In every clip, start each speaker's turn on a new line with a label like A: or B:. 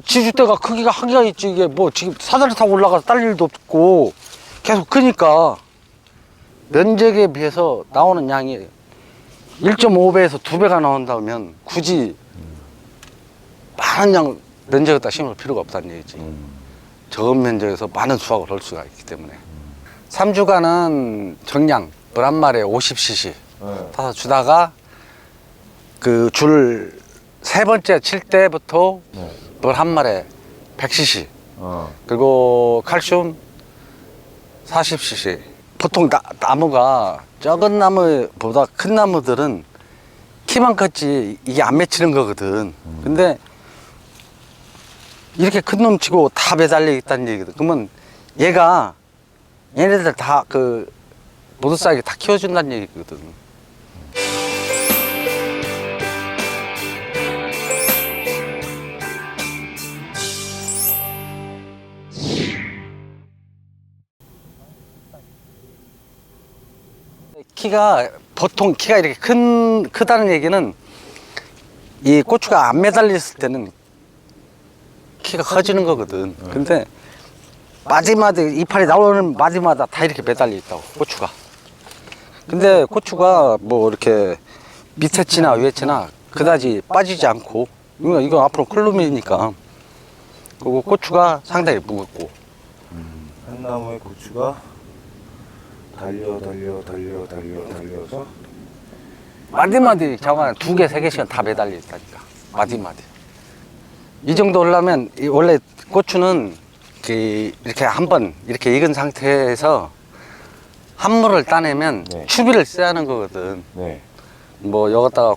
A: 지주대가 크기가 한계가 있지. 이게 뭐 지금 사다리 타고 올라가서 딸 일도 없고 계속 크니까 면적에 비해서 나오는 양이 1.5배에서 2배가 나온다면 굳이 많은 양 면적에다 심을 필요가 없다는 얘기지. 적은 면적에서 많은 수확을 할 수가 있기 때문에 3주간은 정량 물 한 마리에 50cc 타서 주다가 그 줄 세 번째 칠 때부터 물 한 마리에 100cc 그리고 칼슘 40cc. 보통 나무가 적은 나무보다 큰 나무들은 키만 컸지 이게 안 맺히는 거거든. 근데 이렇게 큰 놈 치고 다 매달려 있다는 얘기거든. 그러면 얘네들 다 그 모두싸게 다 키워준다는 얘기거든. 보통 키가 이렇게 크다는 얘기는 이 고추가 안 매달렸을 때는 키가 커지는 거거든. 근데 마디마디 이파리 나오는 마디마다 다 이렇게 매달려 있다고 고추가. 근데 고추가 뭐 이렇게 밑에 치나 위에 치나 그다지 빠지지 않고 이거 앞으로 클루미니까. 그리고 고추가 상당히 무겁고
B: 한 나무의 고추가 달려서
A: 마디마디 장관 2개, 3개씩은 다 매달려 있다니까. 마디마디. 이 정도 하려면 원래 고추는 이렇게 한번 이렇게 익은 상태에서 한물을 따내면 추비를 써야 하는 거거든. 뭐 여기다가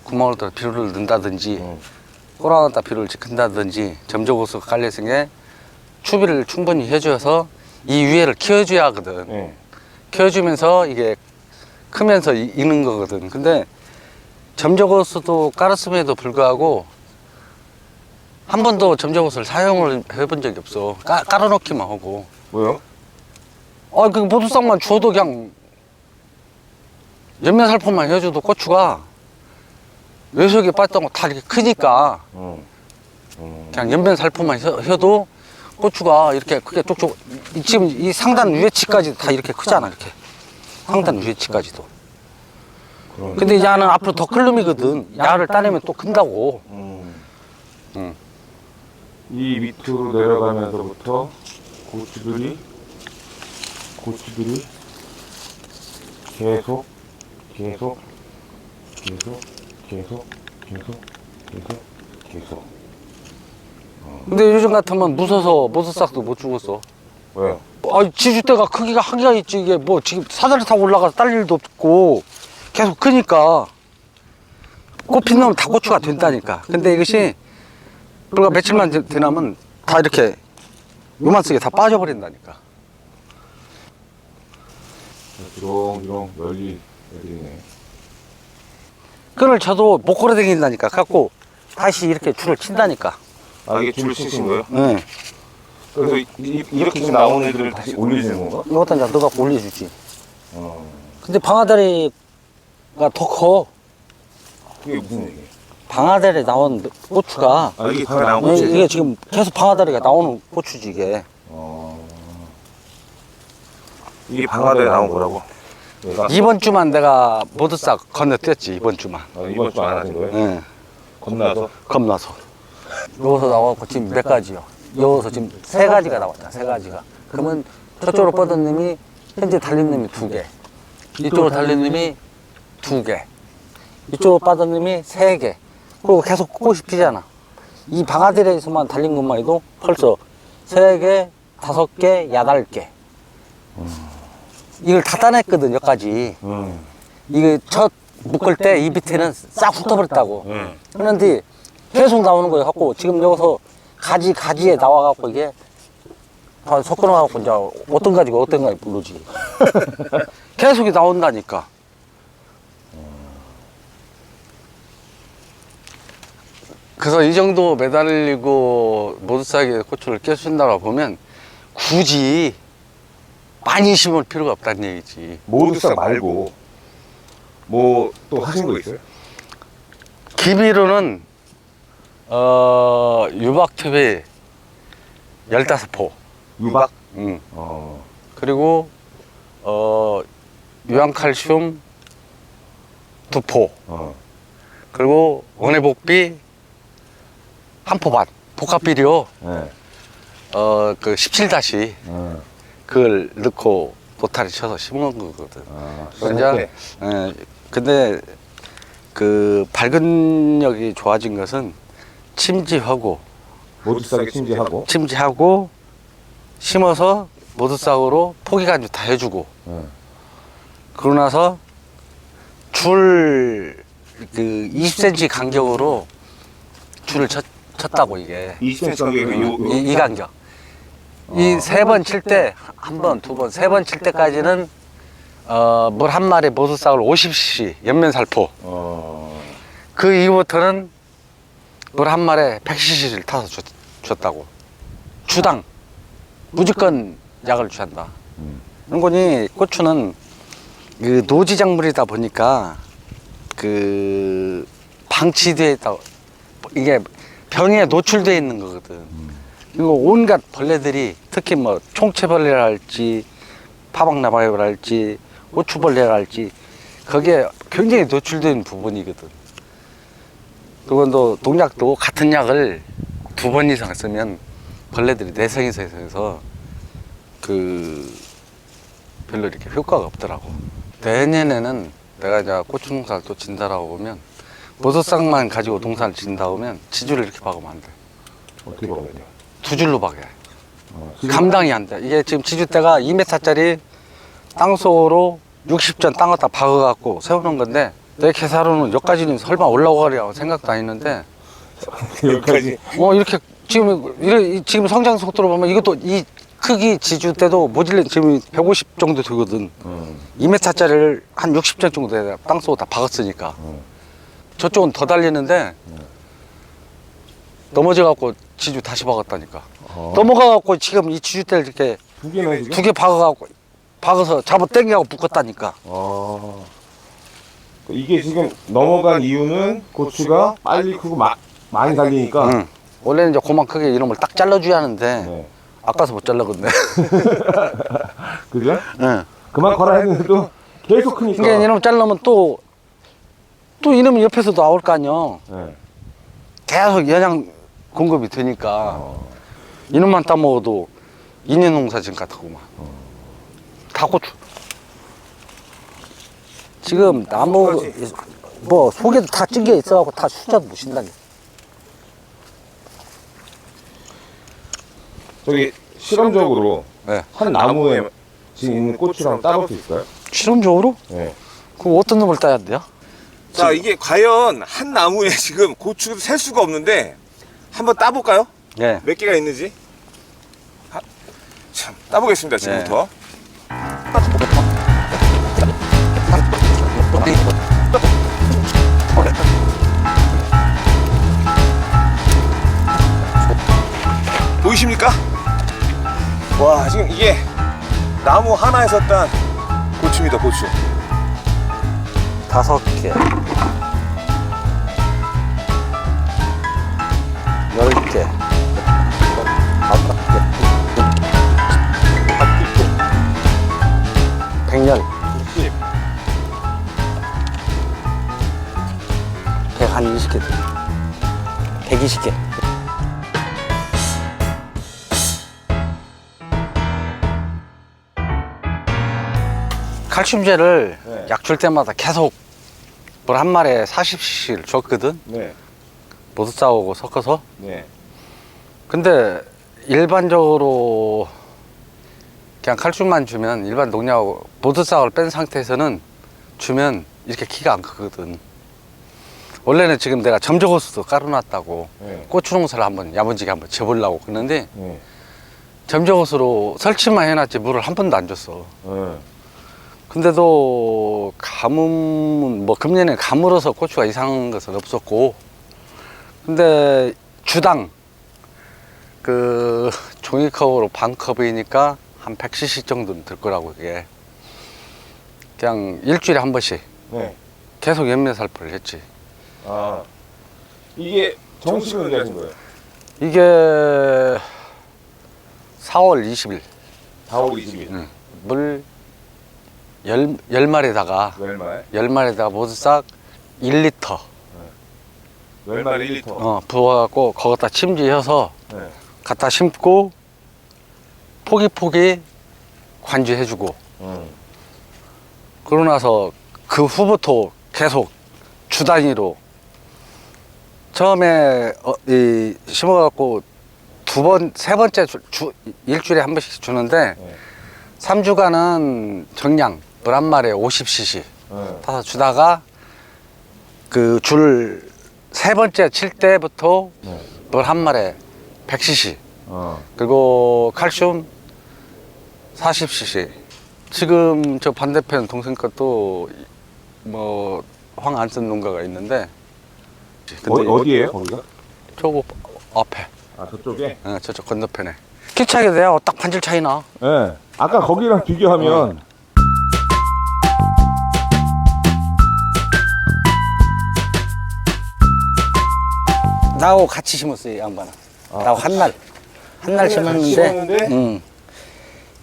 A: 구멍을 더 비료를 넣는다든지 꼬랑에다 비료를 짓는다든지 점적호수 깔려있으니 추비를 충분히 해줘서 이 위에를 키워줘야 하거든. 키워주면서 이게 크면서 익는 거거든. 근데 점적호수도 깔았음에도 불구하고 한 번도 점적호수를 사용을 해본 적이 없어. 깔아놓기만 하고.
B: 왜요?
A: 그 모두싹만 줘도 그냥 연면살포만 해줘도 고추가 외석에 빠졌던 거 다 이렇게 크니까 그냥 연면살포만 해도 고추가 이렇게 크게 쪽쪽 지금 이 상단 위에치까지 다 이렇게 크잖아. 이렇게 상단 위에치까지도. 근데 야는 앞으로 더 클 놈이거든. 야를 따내면 또 큰다고.
B: 이 밑으로 내려가면서부터 고추들이 계속
A: 근데 요즘 같으면 무서워서 모서싹도 못 죽었어.
B: 왜요?
A: 지주대가 크기가 한계가 있지. 이게 뭐 지금 사다리 타고 올라가서 딸 일도 없고 계속 크니까 꽃핀 놈은 다 고추가 된다니까. 근데 이것이 불과 며칠만 지나면 다 이렇게 요만쓰게 다 빠져버린다니까.
B: 주렁주렁 널리 애들이네.
A: 끈을 쳐도 못 걸어 다닌다니까. 갖고 다시 이렇게 줄을 친다니까.
B: 이게 줄을 치신 거예요?
A: 네.
B: 그래서 이렇게 지금 나온 애들을 다시 올리시는 건가?
A: 이것도 이제 너가 올려주지. 근데 방아다리가 더 커.
B: 그게 무슨 얘기예요?
A: 방아다리에 나온 고추가
B: 이게 방에 나온 고추예요?
A: 이게 지금 계속 방아다리가 나오는 고추지 이게.
B: 이게 방아대에 나온 거라고? 얘가?
A: 이번 주만 내가 모두싹 건너뛰었지. 이번 주만.
B: 이번 주 안 하신 거예요?
A: 네.
B: 겁나서?
A: 겁나서. 여기서 나와갖고 지금 몇 가지요? 여기서 지금 3가지가 나왔다. 3가지가. 그러면 저쪽으로 뻗은 놈이 현재 달린 놈이 2개, 이쪽으로 달린 놈이 2개, 이쪽으로 뻗은 놈이 3개. 그리고 계속 꽃이 피잖아. 이 방아들에서만 달린 것만 해도 벌써 3개, 5개, 8개. 이걸 다 따냈거든, 여기까지. 이게 첫 묶을 때 이 밑에는 싹 훑어버렸다고. 그런데 계속 나오는 거예요. 갖고 지금 여기서 가지에 나와갖고 이게 다 섞어놔갖고 이제 어떤 가지가 어떤 가지 부르지. 계속 나온다니까. 그래서 이 정도 매달리고 모두싸게 고추를 깨준다고 보면 굳이 많이 심을 필요가 없다는 얘기지.
B: 모두싹 말고 뭐 또 하신 거 있어요?
A: 기미로는 유박튜브 15포.
B: 유박?
A: 응.
B: 어.
A: 그리고 유황칼슘 2포. 그리고 원해복비 1포 반. 복합비료
B: 네.
A: 그 17다시
B: 어.
A: 그걸 넣고 도타리 쳐서 심은 거거든.
B: 아,
A: 근데, 근데 그 발근력이 좋아진 것은 침지하고
B: 모두싹에 침지하고.
A: 심어서 모두싹으로 포기간주 다 해주고 그러고 나서 줄 그 20cm 간격으로 줄을 쳤다고 이게
B: 20cm 간격이
A: 이 간격 이 세 번 칠 때 한 번, 두 번, 세 번 칠 때까지는 물 한 마리 모두싹을 50cc 연면살포 그 이후부터는 물 한 마리에 100cc를 타서 줬다고 주당 무조건 약을 취한다. 그런 거니 고추는 그 노지작물이다 보니까 그 방치되어 있다. 이게 병에 노출되어 있는 거거든. 그리고 온갖 벌레들이 특히 뭐 총채벌레랄지 파박나발랄지 고추벌레랄지 거기에 굉장히 노출되어 있는 부분이거든. 그리고 또 농약도 같은 약을 2번 이상 쓰면 벌레들이 내성에서 해서 그 별로 이렇게 효과가 없더라고. 내년에는 내가 이제 고추 농사를 또 진다라고 보면 모두싹만 가지고 농사를 진다 보면 지주를 이렇게 박으면 안 돼.
B: 어떻게 먹어야 돼요?
A: 2줄로 박아야 해. 감당이 안 돼. 이게 지금 지주대가 2m짜리 땅속으로 60전 땅 갖다 박아갖고 세우는 건데 내 계산으로는 여기까지는 설마 올라오가리라고 생각도 안 했는데
B: 여기까지.
A: 이렇게 지금 성장 속도로 보면 이것도 이 크기 지주 때도 모질린 지금 150 정도 되거든. 2m짜리를 한 60전 정도 돼야 땅속으로 다 박았으니까. 저쪽은 더 달리는데 넘어져갖고 지주 다시 박았다니까. 넘어가갖고 지금 이 지주 때를 이렇게
B: 2개나 지금?
A: 2개 박아서 잡아 당겨갖고 묶었다니까.
B: 이게 지금 넘어간 이유는 고추가 빨리 크고 많이 달리니까.
A: 응. 원래는 이제 그만 크게 이놈을 딱 잘라줘야 하는데
B: 네.
A: 아까서 못 잘라겠네.
B: 그죠?
A: 응.
B: 그만 커라 했는데도 계속 크니까.
A: 그러니까 이놈 자르면 또 이놈이 옆에서 나올 거 아니야.
B: 네.
A: 계속 영양 공급이 되니까 이놈만 따먹어도 2년 농사 지금 같았구만. 다 고추. 지금 나무 뭐 속에도 다 찡겨 있어갖고 다 수자도 못 신다니.
B: 저기 실험적으로
A: 네.
B: 한 나무에 지금 있는 고추랑 따볼 수 있어요?
A: 실험적으로?
B: 네.
A: 그럼 어떤 놈을 따야 돼요?
C: 자, 이게 과연 한 나무에 지금 고추 셀 수가 없는데 한번 따볼까요?
A: 네.
C: 몇 개가 있는지. 참, 따보겠습니다, 지금부터. 보이십니까? 와, 지금 이게 나무 하나에서 딴 고추입니다, 고추.
A: 5개, 10개, 100년, 120개, 120개. 칼슘제를
B: 네.
A: 약 줄 때마다 계속 물 한 마리에 40cc를 줬거든.
B: 네.
A: 모두 싸우고 섞어서.
B: 네.
A: 근데 일반적으로 그냥 칼슘만 주면 일반 농약하고 모두싹을 뺀 상태에서는 주면 이렇게 키가 안 크거든. 원래는 지금 내가 점적호수도 깔아놨다고
B: 네.
A: 고추 농사를 한번 야무지게 한번 지어보려고 그러는데
B: 네.
A: 점적호수로 설치만 해놨지 물을 한 번도 안 줬어.
B: 네.
A: 근데도 가뭄, 뭐 금년에 가물어서 고추가 이상한 것은 없었고, 근데 주당 그 종이컵으로 반컵이니까 한 100cc 정도는 들 거라고. 그게 그냥 일주일에 한 번씩
B: 네.
A: 계속 연면살포를 했지.
B: 아, 이게 정식은 언제 하신 거예요?
A: 이게 4월 20일
B: 4월 20일.
A: 물 10마리다가
B: 열말.
A: 10마리다가 모두싹 1리터
B: 열말 1리터.
A: 부어갖고 거기다 침지해서
B: 네.
A: 갖다 심고 포기 관주해주고 그러고 나서 그 후부터 계속 주 단위로 처음에 심어갖고 세 번째 일주일에 한 번씩 주는데
B: 네.
A: 3주간은 정량 물 한 마리에 50cc
B: 네.
A: 타서 주다가 그 줄 세 번째 칠 때부터
B: 네.
A: 물 한 마리에 100cc
B: 어.
A: 그리고 칼슘 40cc. 지금 저 반대편 동생 것도 뭐 황 안 쓴 농가가 있는데
B: 어디에요, 거기가?
A: 저거 앞에
B: 아, 저쪽에?
A: 저쪽 건너편에 키 차이가 돼요. 딱 반질 차이 나.
B: 네. 아까 거기랑 비교하면
A: 나하고 같이 심었어요, 이 양반은. 나하고 한 날 심었는데
B: 심었는데?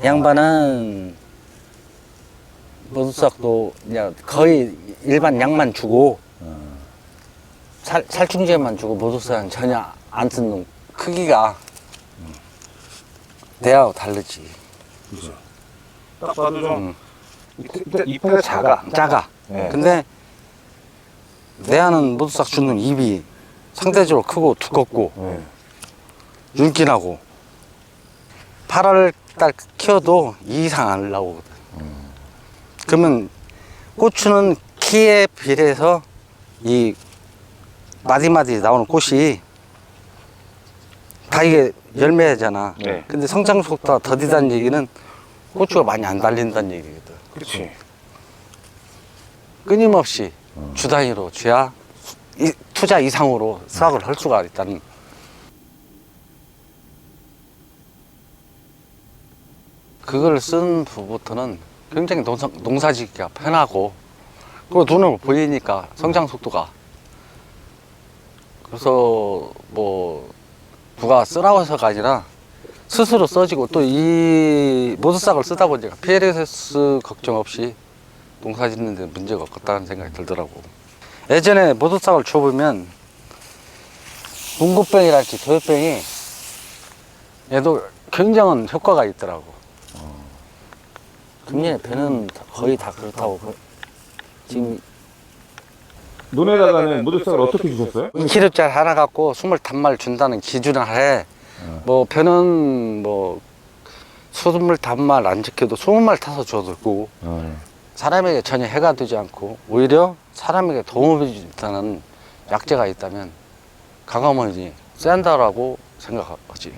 A: 양반은 모두싹도 그냥 거의 일반 양만 주고 살충제만 주고 모두싹은 전혀 안 쓰는 크기가 내하고 다르지.
B: 그죠. 딱 봐도 좀 이파가
A: 작아.
B: 네.
A: 근데 내하는 모두싹 주는 입이 상대적으로 크고 두껍고
B: 네.
A: 윤기나고 8월 달 키워도 이 이상 안 나오거든. 그러면 고추는 키에 비례해서 이 마디마디 나오는 꽃이 다 이게 열매잖아.
B: 네.
A: 근데 성장 속도가 더디다는 얘기는 고추가 많이 안 달린다는 얘기거든.
B: 그렇지.
A: 끊임없이 주 단위로 줘야 투자 이상으로 수확을 할 수가 있다는. 그걸 쓴 후부터는 굉장히 농사짓기가 편하고 그리고 눈으로 보이니까 성장 속도가. 그래서 뭐 누가 쓰라고 해서가 아니라 스스로 써지고 또 이 모두싹을 쓰다 보니까 PLS 걱정 없이 농사 짓는 데 문제가 없다는 생각이 들더라고. 예전에 모두싹을 줘보면 문고병이랄지 도요병이 얘도 굉장한 효과가 있더라고. 금년에 배는 거의 다 그렇다고. 지금
B: 논에다가는 모두싹을 어떻게 주셨어요?
A: 2kg짜리 하나 갖고 25마리 준다는 기준을 해. 뭐 배는 뭐 25마리 안 지켜도 20마리 타서 줘도 되고 사람에게 전혀 해가 되지 않고 오히려 사람에게 도움이 된다는 약재가 있다면 강화문이 센다라고 생각하지.